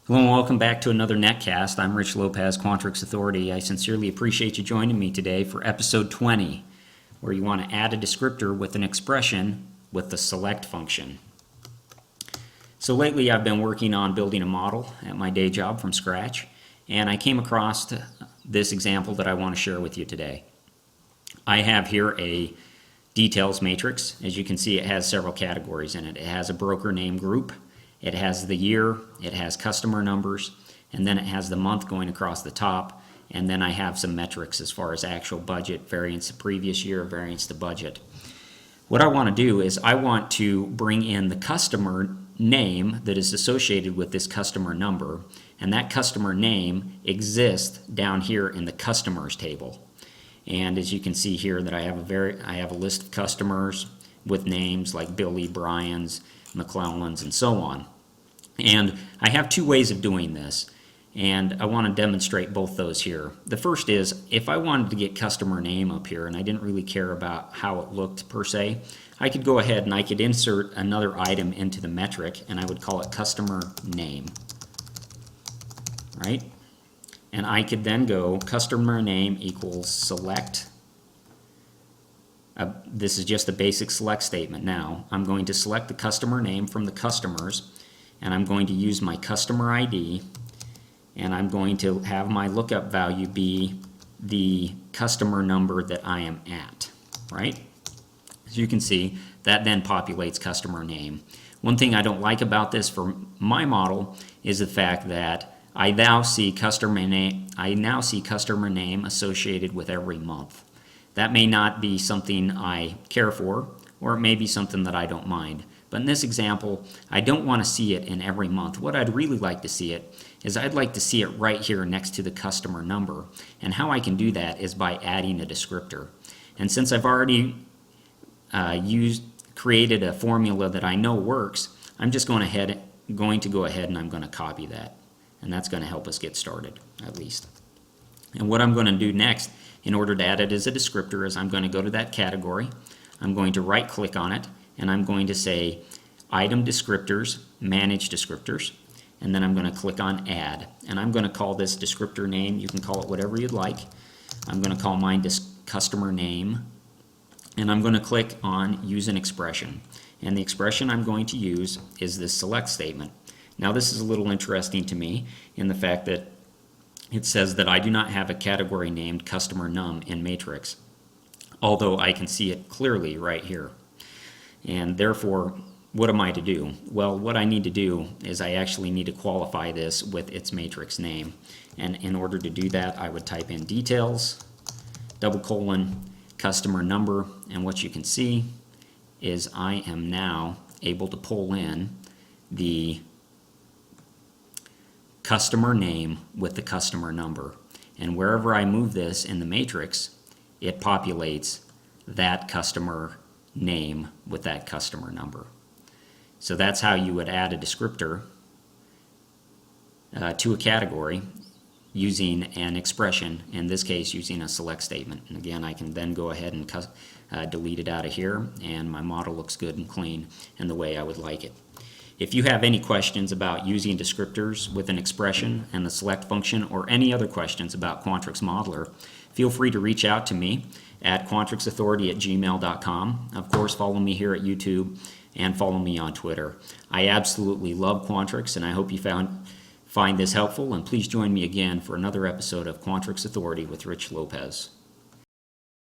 Hello and welcome back to another Netcast. I'm Rich Lopez, Quantrix Authority. I sincerely appreciate you joining me today for episode 20, where you want to add a descriptor with an expression with the select function. So lately I've been working on building a model at my day job from scratch, and I came across this example that I want to share with you today. I have here a details matrix. As you can see, it has several categories in it. It has a broker name group. It has the year, it has customer numbers, and then it has the month going across the top, and then I have some metrics as far as actual budget, variance to previous year, variance to budget. What I want to do is I want to bring in the customer name that is associated with this customer number, and that customer name exists down here in the customers table. And as you can see here that I have a list of customers with names like Billy, Brian's, McClellan's, and so on. And I have two ways of doing this, and I want to demonstrate both those here. The first is, if I wanted to get customer name up here and I didn't really care about how it looked per se, I could go ahead and I could insert another item into the metric, and I would call it customer name, right? And I could then go customer name equals select. This is just a basic select statement. Now I'm going to select the customer name from the customers, and I'm going to use my customer ID, and I'm going to have my lookup value be the customer number that I am at, right? As you can see, that then populates customer name. One thing I don't like about this for my model is the fact that I now see customer name associated with every month. That may not be something I care for, or it may be something that I don't mind. But in this example, I don't want to see it in every month. What I'd really like to see it is I'd like to see it right here next to the customer number. And how I can do that is by adding a descriptor. And since I've already created a formula that I know works, I'm just going to go ahead and I'm going to copy that. And that's going to help us get started, at least. And what I'm going to do next, in order to add it as a descriptor, is I'm going to go to that category. I'm going to right click on it, and I'm going to say item descriptors, manage descriptors, and then I'm going to click on add, and I'm going to call this descriptor name. You can call it whatever you'd like. I'm going to call mine customer name, and I'm going to click on use an expression, and the expression I'm going to use is this select statement. Now this is a little interesting to me in the fact that it says that I do not have a category named customer num in matrix, although I can see it clearly right here. And therefore, what am I to do? Well, what I need to do is I actually need to qualify this with its matrix name. And in order to do that, I would type in details, ;, customer number, and what you can see is I am now able to pull in the customer name with the customer number. And wherever I move this in the matrix, it populates that customer name with that customer number. So that's how you would add a descriptor to a category using an expression, in this case using a select statement. And again, I can then go ahead and delete it out of here, and my model looks good and clean in the way I would like it. If you have any questions about using descriptors with an expression and the select function, or any other questions about Quantrix Modeler, feel free to reach out to me at quantrixauthority@gmail.com. Of course, follow me here at YouTube and follow me on Twitter. I absolutely love Quantrix, and I hope you find this helpful, and please join me again for another episode of Quantrix Authority with Rich Lopez.